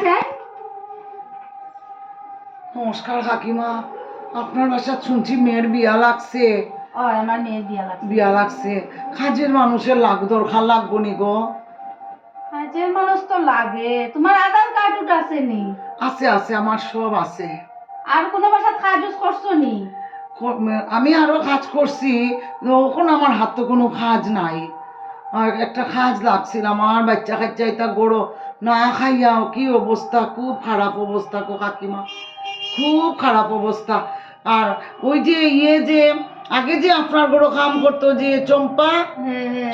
যায়। নমস্কার কাকিমা, আপনার বাসায় শুনছি মেয়ের বিয়া লাগছে। ও আমার মেয়ের বিয়া লাগছে। কাজের মানুষের দরকার লাগবো নি গো? কাজের মানুষ তো লাগে। তোমার আধার কার্ড উঠ আছে নি? আছে আছে, আমার সব আছে। আর কোনো বাসাত কাজ করছো নি? আমি আরো কাজ করছি, এখন আমার হাতে কোনো কাজ নাই। আর একটা কাজ লাগছিল, আমার বাচ্চা কাচ্চা এটা বড় না খাইয়াও কি অবস্থা, খুব খারাপ অবস্থা গো কাকিমা, খুব খারাপ অবস্থা। আর ওই যে যে আগে যে আপনার বড় কাম করতো যে চম্পা,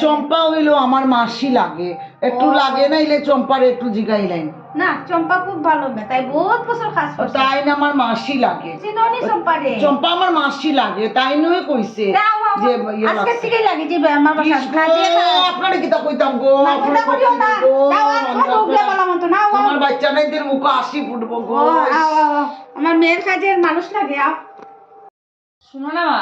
চম্পা হইলো আমার মাসি লাগে, একটু লাগে না ইলে চম্পার একটু জিগাইলেন না। চম্পা খুব ভালো মেয়ে, তাই বহুত বছর কাজ করছে। তাই না আমার মাসি লাগে। চিনোনি চম্পারে? চম্পা আমার মাসি লাগে, তাই নয় কইছে যে আজকে থেকে লাগে যে আমার বাসা কাজে। আপনারে কিতা কইতাম গো, আপনারে কইও না। দাও আর উগলে বলা মত না। আমার বাচ্চা নাইদের মুখ হাসি ফুটবো গো। আমার মেয়ের কাজের মানুষ লাগে। শুনো না মা,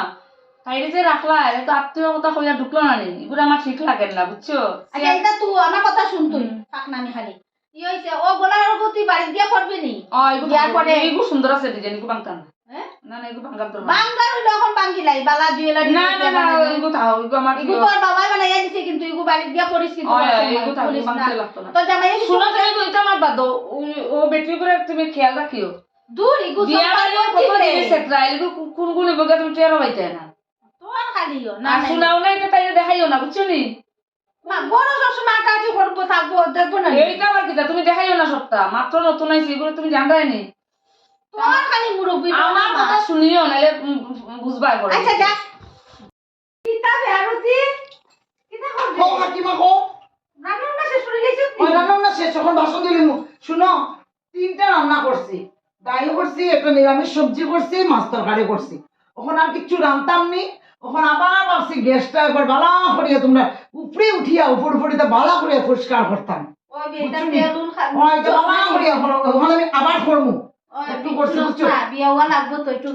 তাইরে যে রাখলা এটা তো আত্মীয়তা কইয়া ঢুকলো না নি, এগুলো আমার ঠিক লাগে না, বুঝছো? আচ্ছা এটা তুই আমার কথা শুন, তুই থাক না। আমি খালি কি হইছে ও গোলার গতি বাড়ি দিয়া করবি নি? বিয়ার পরে এগুলো সুন্দর আছে ডিজাইন, এগুলো বাংতাম না। হ্যাঁ না না, এগুলো বাংকার দরকার বাঙ্গার হইলো এখন বাঙ্গিলাই বালা জুয়েলারি। না না না, এগুলো তাও এগুলো আমার এগুলো তোর বাবাই বানাইয়া দিছে, কিন্তু এগুলো বাড়ি দিয়া করিস কিন্তু এগুলো তাও বাংতে লাগতো না। তো জামাই শুনো তুমি কইতা আমার বাদ দাও, ও বেটি করে তুমি খেয়াল রাখিও। দূর এগুলো বিয়া বাড়ি কত জিনিস ট্রায়াল, এগুলো কোন কোন বগা তুমি টেরো পাইতে না। তোর খালিও না আর শোনাও না, এটা তাইরে দেখাইও না, বুঝছো নি? মা বড় সবসময় আটাচি করবো থাকবো, দেখবো না। এইটা আবার কিটা তুমি দেখাইও না সবটা, মাত্র নতুন আইছে, এগুলো তুমি জানরাই নি। তোর খালি মুরব্বি আমার কথা শুনিও নালে বুঝবা করে। আচ্ছা যা কিতাবে আরতি কিতা করবে গো কাকিমা গো, রান্না না শেষ করে গেছিস ওই রান্না না শেষ, এখন বাসন দিলিম। শুনো, 3টা রান্না করছি, ডাল করছি, একটা নিরামিষ সবজি করছি, মাছ তরকারি করছি। ওখানে আর কিছু রান্তাম নি। ওখানে আবার ভাবছি গ্যাসটা একবার বালা করিয়া তোমরা উপরে উঠিয়া উপরে বালা করিয়া পরিষ্কার করতাম। ওই বেটা তেলুন এটা বালা করিয়া ওখানে আমি আবার করবো, একটু করছি বুঝছো? বিয়া হওয়া লাগবো তো একটু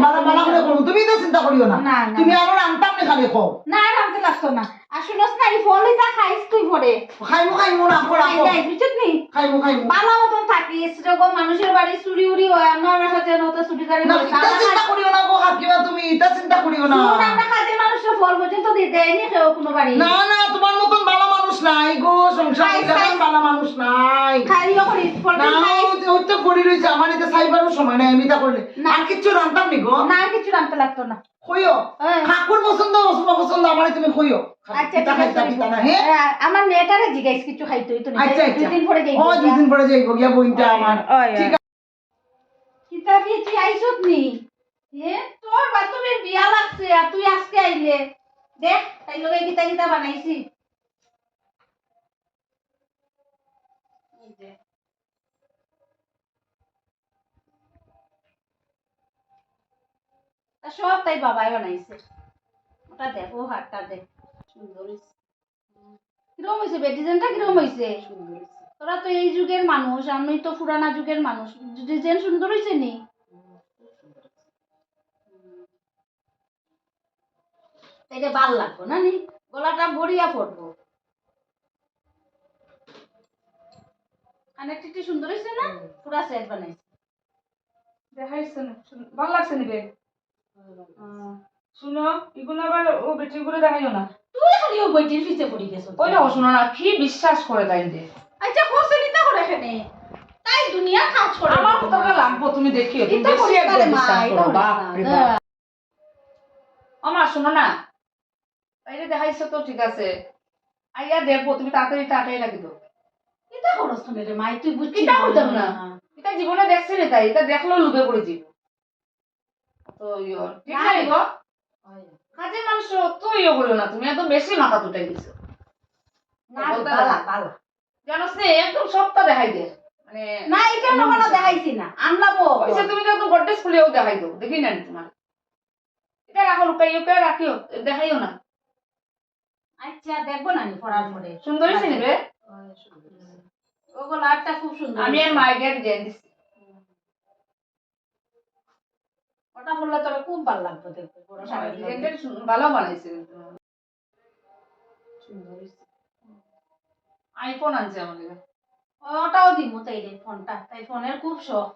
বালা করে করবো, তুমি তো চিন্তা করিও না। তুমি আরো রান্তাম না খালি খাও। না রাখতে লাগতো না। আর শুনোস না, এই ফল এটা খাইস তুই পরে খাইমু না পড়া বুঝছিস নি? খাইমু ভালো মতন থাকিস। যখন মানুষের বাড়ি চুরি উড়ি হয়, আমার সাথে নতো চুরি গাড়ি না, এটা চিন্তা করিও না গো কাকিমা, তুমি এটা চিন্তা করিও না। আমরা কাজের মানুষের ফল পর্যন্ত দেয়নি কেউ কোনো বাড়ি। না না, তোমার মতন ভালো মানুষ নাই গো, সংসার ভালো মানুষ নাই। খাইও করিস ফল না ওই তো পড়ি রইছে, আমার এটা সাইবারও সময় নাই আমি তা করলে। আর কিচ্ছু রান্তাম নি গো। না কিছু রাখতে লাগতো না। কইও ঠাকুর পছন্দ অপছন্দ আমারে তুমি কইও। আচ্ছা ঠিক আছে। হ্যাঁ আমার মেয়েটারে জিগাইস কিছু খাইতোই তো না। আচ্ছা আচ্ছা, 2 দিন পরে যাইবো। ও 2 দিন পরে যাইবো গিয়া বইনটা আমার। ঠিক আছে। কিতাবি তুই আইছত নি? তোর বান্ধবীর বিয়া লাগছে আর তুই আজকে আইলে। দেখ তাই লগে কিতা বানাইছি। সব তাই বাবাই বানাইছে। ওটা দেখ, ও হাতটা দেখ, সুন্দর হইছে। কিরকম হইছে ডিজাইনটা, কিরকম হইছে? সুন্দর হইছে। তোরা তো এই যুগের মানুষ, আমি তো পুরানা যুগের মানুষ। ডিজাইন সুন্দর হইছে নি? এটা ভাল লাগবো না নি? গলাটা ভরিয়া পড়বো। কানেকটি সুন্দর হইছে না? পুরা সেট বানাইছে। দেখাইছে না, ভালো লাগছে নিবে। শুনো, এগুলো আবার ও বেটি করে দেখাইও না। তুই খালি ও বইটির পিছে পড়ি গেছ। ওই দেখো, শোনো না, কি বিশ্বাস করে তাই দে। আচ্ছা কোসে নিতে করে এখানে তাই দুনিয়া কাজ করে। আমার কথাটা লাগবো, তুমি দেখিও, তুমি এটা বেশি একদম করে বিশ্বাস মা, করো। এটা বাপ রে বাপ। না। আমার শোনো না, তাইলে দেখাইছো তো ঠিক আছে, আইয়া দেখবো, তুমি তাড়াতাড়ি রাখি দাও। এটা করছ তুমি রে মাই, তুই বুঝছিস এটা করতাম না। এটা জীবনে দেখছি রে, তাই এটা দেখলেও লুকে পড়ে যাব। তো ঠিক নাই গো, কাজের মানুষ তো করিও না, তুমি একদম বেশি মাথা তুটাই দিছো। না বালা বালা জানোস না, একদম সবটা দেখাই দে, মানে না এটা না দেখাইছি না, আনলামো। ওইসে তুমি তো একদম গড্রেজ খুলেও দেখাই দাও, দেখি না তোমার। এটা রাখো, লুকাইও রাখিও, দেখাইও না। আচ্ছা দেখবো না নি পড়ার পরে। সুন্দর হইছে নিবে। ওগুলো আরটা খুব সুন্দর। আমি আর মাইকে ডিজাইন দিছি। ওটা পড়লে তোর খুব ভালো লাগবে দেখতে। বড় শাড়ি ডিজাইনটা ভালো বানাইছে, সুন্দর হইছে। আইফোন আনছে আমাদের। ওটাও দিব তাই রে ফোনটা, তাই ফোনের খুব শখ।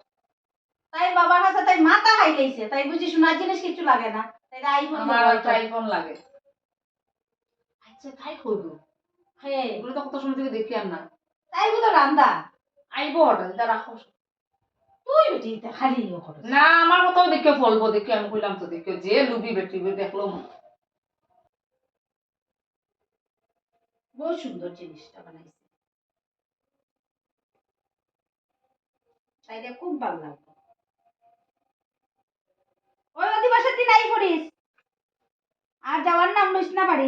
তাই বাবার কাছে তাই মাথা খাই লাইছে, তাই বুঝি শোনার জিনিস কিছু লাগে না, তাই আইফোন আমার দেবো একটা আইফোন লাগে। আচ্ছা তাই কইব, হে এগুলো তো কত সময় থেকে দেখি আর না। তাই বুঝো রান্দা আইবো হঠাৎ, এটা রাখো। তুই বেটি এটা খালি ইয়ে করো। না আমার কথাও দেখে ফলবো, দেখে আমি কইলাম তো, দেখে যে লুবি বেটি দেখলো। বহুত সুন্দর জিনিসটা বানাইছে, তাইলে খুব ভালো লাগবে। ওই অধিবাসের দিন আই করিস, আর যাওয়ার নাম লইস না বাড়ি।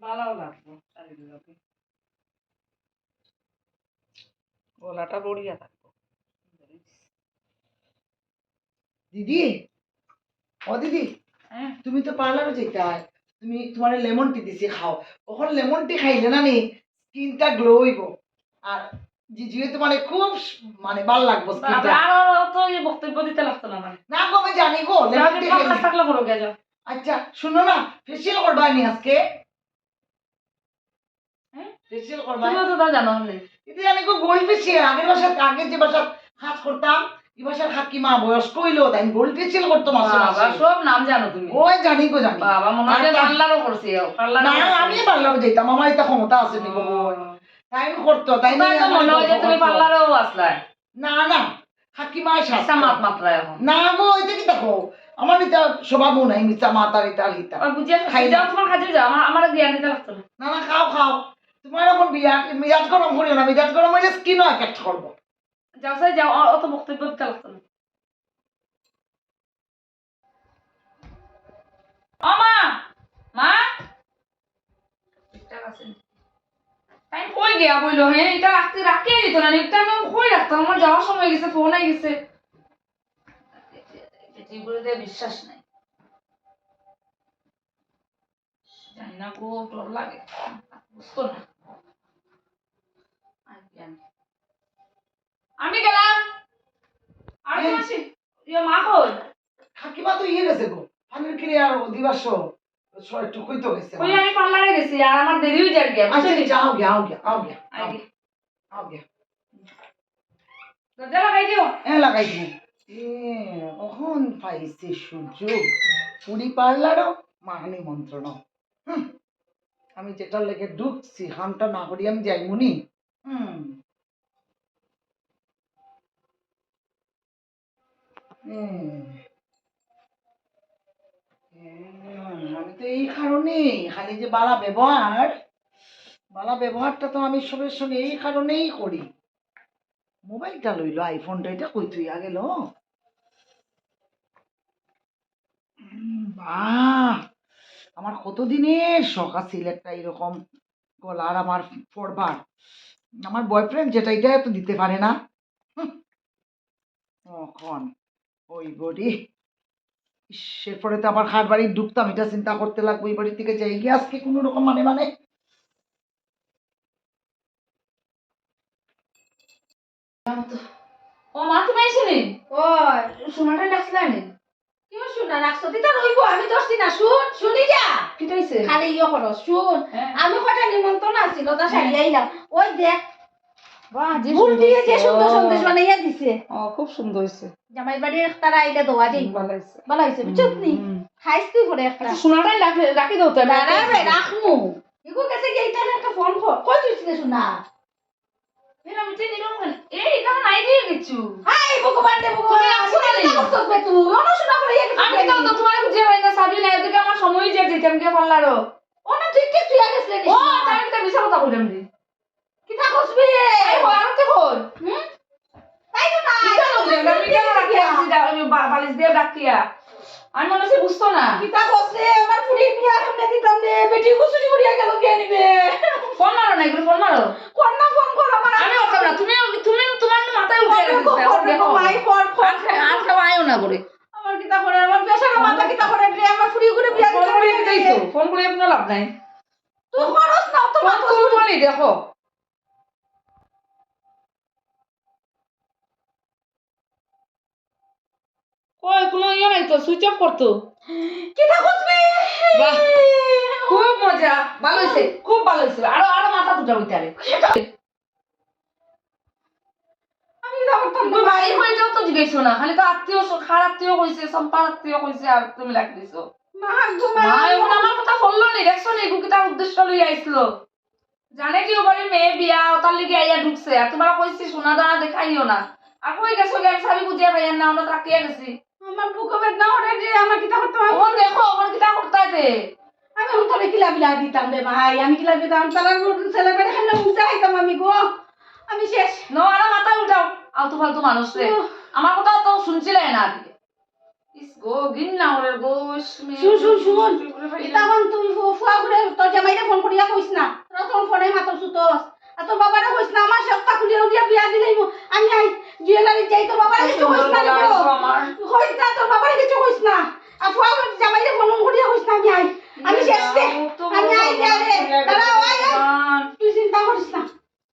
ভালো লাগবে শাড়িগুলোকে, গলাটা বড়িয়া থাকবো। দিদি, ও দিদি, হ্যাঁ তুমি তো পার্লারে যেতে হয়, তুমি তোমার লেমন টি দিছি খাও, ওখন লেমন টি খাইলে না নি স্কিনটা গ্লো হইব, আর জিজিও তো মানে খুব মানে ভাল লাগবো স্কিনটা। আর তো এই বক্তব্য দিতে লাগতো না মানে। না গো আমি জানি গো লেমন টি খাইলে। থাকলে করো গে যাও। আচ্ছা শুনো না, ফেসিয়াল করবা নি আজকে? হ্যাঁ ফেসিয়াল করবা? তুমিও তো তা জানো না। এটা জানি গো গোল্ড ফেসিয়াল, আগের যে বাসাত কাজ করতাম এই বাসার কাকিমা বয়স্ক হইলো তাই গোল্ড ফেসিয়াল করতো মাসে বাবা মাসে। সব নাম জানো তুমি। ওই জানি গো জানি। বাবা মনে হয় পার্লারও করছি, না আমি পার্লারে যেতাম, আমার এটা ক্ষমতা আছে নি গো। তাই করতো তাই তো মনে হয় যে তুমি পার্লারেও আসলা। না না কাকিমার একটা সাথে মাত মাত্রা এখন। না গো এটা কি দেখো আমার এটা স্বভাব নাই মিথ্যা মাতার এটা হিতা। ওই বুঝিয়া খাই যাও, তোমার কাজে যাও, আমার জ্ঞান দিতে লাগতো না। না না খাও খাও, তোমার এখন মিজাজ গরম করিও না, মিজাজ গরম হইলে স্কিনও এফেক্ট করবো। যাও সাই যাও, অত বক্তব্য দিতে লাগতো না। ও মা, মা ঠিকঠাক আছে। তাই কই গিয়া বইলো, হ্যাঁ এটা রাখতে রাখে দিত না, এটা আমি কই রাখতাম, আমার যাওয়ার সময় গেছে, ফোন আই গেছে। যেগুলোতে বিশ্বাস নাই, জানি না গো, ডর লাগে, বুঝতো না। আমি গেলাম, আর কি আসি, ইয়ে মা কই? কাকিমা তো ইয়ে গেছে গো, পানির কিনে আর দিবাস একটু কইতো গেছে। ওই আমি পার্লারে গেছি আর আমার দেরি হয়ে যায় গিয়া, আচ্ছা বুঝলি? যাও গিয়া আও গিয়া আও গিয়া আগে আও গিয়া দরজা লাগাই দিও। লাগাই দিব। কখন পাইছে সুযোগ, পুরি পার্লারও মা নিমন্ত্রণ। আমি যেটার লেগে ঢুকছি হামটা না করি আমি যাইমুনি। আমি তো এই কারণেই খালি যে বালা ব্যবহারটা তো আমি সবের সঙ্গে এই কারণেই করি। মোবাইলটা লইলো, আইফোনটা এটা কই তুই গেল। বাহ, আমার কতদিনের শখ আছিল একটা এরকম গলার আমার পরবার। আমার বয়ফ্রেন্ড যেটা এটা তো দিতে পারে না। কখন ওই বডি এরপরে তো আবার খাট বাড়ি ঢুকতাম, এটা চিন্তা করতে লাগবো এই বাড়ির থেকে যাই গিয়ে আজকে কোনো রকম মানে ও মা তুমি আইসনি? ওই সোনাটা ডাকছিলা নি? কেউ শুনা রাখছো দিতা রইব, আমি দশটি না শুনি যা কি হইছে? খালি ইয়ে করো শুন। হ্যাঁ। আমি কটা নিমন্ত্রণ আছিল তা সারি আইলাম, ওই দেখ বাহ যে ফুল সুন্দর দিয়ে যে হইছে। সুন্দর সন্দেশ বানাইয়া দিছে। ও খুব সুন্দর হইছে। জামাই বাড়ির তারা আইলে দোয়া যাই ভালো হইছে। ভালো হয়েছে বুঝছিস নি, খাইস তুই করে একটা। আচ্ছা সোনাটাই রাখি দাও তো। দাঁড়াবে রাখমু এগো গেছে কি এইটা একটা ফোন কর কই তুইছিলে শোনা। এর আমি চিনি না কেন? এই কারণ নাই দিয়ে গেছু। হাই ভগবান রে ভগবান, তুমি রাখছো না নি? করছস বে তুই অন শোনা করে গেছিস। আমি তো তোমার বুঝে হয় না, সাবি না এদিকে আমার সময় যে যেতাম কে পারলারো। ও না তুই কে তুই গেছলে নি। ও তাই তো বিশাল কথা কইলাম রে। কি তা কসবি এই হো আর তো হল। তাই তো না এটা লোক যে আমি কেন রাখি আসি দা আমি বালিশ দিয়ে ডাকিয়া। আমি মনে হচ্ছে বুঝতো না। কি তা কসলে আমার পুরি বিয়া কেমনে দিতাম রে, বেটি কুসুরি মুড়িয়া গেল কে নিবে। ফোন মারো না, এগুলো ফোন মারো। কোন না ফোন কর আমার। আমি ওখানে না, তুমি তোমার মাথায় উঠে গেছে। দেখো মাই ফোন ফোন আর খাওয়া আয়ো না করে। আমার কি তা করে আমার পেশার মাথা কি তা করে রে, আমার পুরি করে বিয়া ফোন করে দিতেই তো, ফোন করে আপনার লাভ নাই। তুই করস না তো ফোন করবনি দেখো। ওই কোনো ইয়ে নাই তো, সুইচ অফ করতো। কিতা করবি বাহ, খুব মজা, ভালো হয়েছে, খুব ভালো হয়েছে। আরো আরো মাথা দুটা উঠারে। আমি কিতা করতাম তুমি ভাই হয়েটাও তো জিজ্ঞেসো না, খালি তো আত্মীয় খারাপ আত্মীয় কইছে, সম্পার আত্মীয় কইছে, আর তুমি লাগ দিছো। মা মা এখন আমার কথা বললো নি, দেখছো নি এগু কিতা উদ্দেশ্য লই আইছিল। জানে কি ওবারে মেয়ে বিয়া ওতার লিগে আইয়া ঢুকছে, আর তোমরা কইছি সোনা দানা দেখাইও না। আর কই গেছো গে, আমি সাবি বুঝিয়া পাইয়ান না, ওনা তাকিয়ে গেছি। আমার বুক বেদনা ওরে যে আমার কিতা করতাম ও দেখো আমার কিতা করতাইতে। আমি তোরে কিলা বিলা দিতাম রে ভাই, আমি কিলা দিতাম তারা ছেলে বেড়ে খান উঠে আইতাম আমি গো, আমি শেষ। নো আরো মাথা উঠাও, আলতু ফালতু মানুষ রে। আমার কথা তো শুনছিলে না আজকে। ইস গো গিন্না ওরে গো, শুন তখন তুই ফুয়া ঘুরে তোর জামাইরে ফোন করিয়া কইস না, তোরা তোর ফোনে মাত্র সুতোস, আর তোর বাবারে কইস না আমার সপ্তাহ খুলিয়া উঠিয়া বিয়া দিলেই আমি আই জুয়েলারি যাই, তোর বাবারে কিছু কইস না কইস না, তোর বাবারে কিছু কইস না। আর ফুয়া জামাইরে ফোন করিয়া কইস না আমি আই, আমি শেষ রে, আমি আই রে দাঁড়া আই তুই চিন্তা করিস না,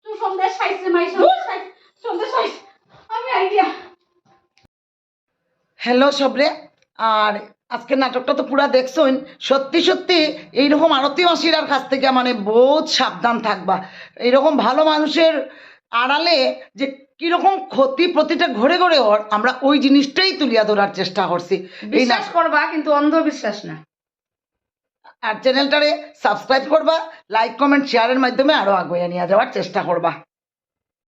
তুই সন্দেশ খাইছে মাই সন্দেশ খাইছে, আমি আই দিয়া। হ্যালো সবরে, আর আজকে নাটকটা তো পুরা দেখছইন। সত্যি সত্যি এইরকম আরতি মাসিরার কাছ থেকে মানে বহুত সাবধান থাকবা। এইরকম ভালো মানুষের আড়ালে যে কিরকম ক্ষতি প্রতিটা ঘরে ঘরে ওর, আমরা ওই জিনিসটাই তুলিয়া ধরার চেষ্টা করছি। এই বিশ্বাস করবা কিন্তু অন্ধবিশ্বাস না। আর চ্যানেলটারে সাবস্ক্রাইব করবা, লাইক কমেন্ট শেয়ারের মাধ্যমে আরো আগুয়ে নিয়ে যাওয়ার চেষ্টা করবা।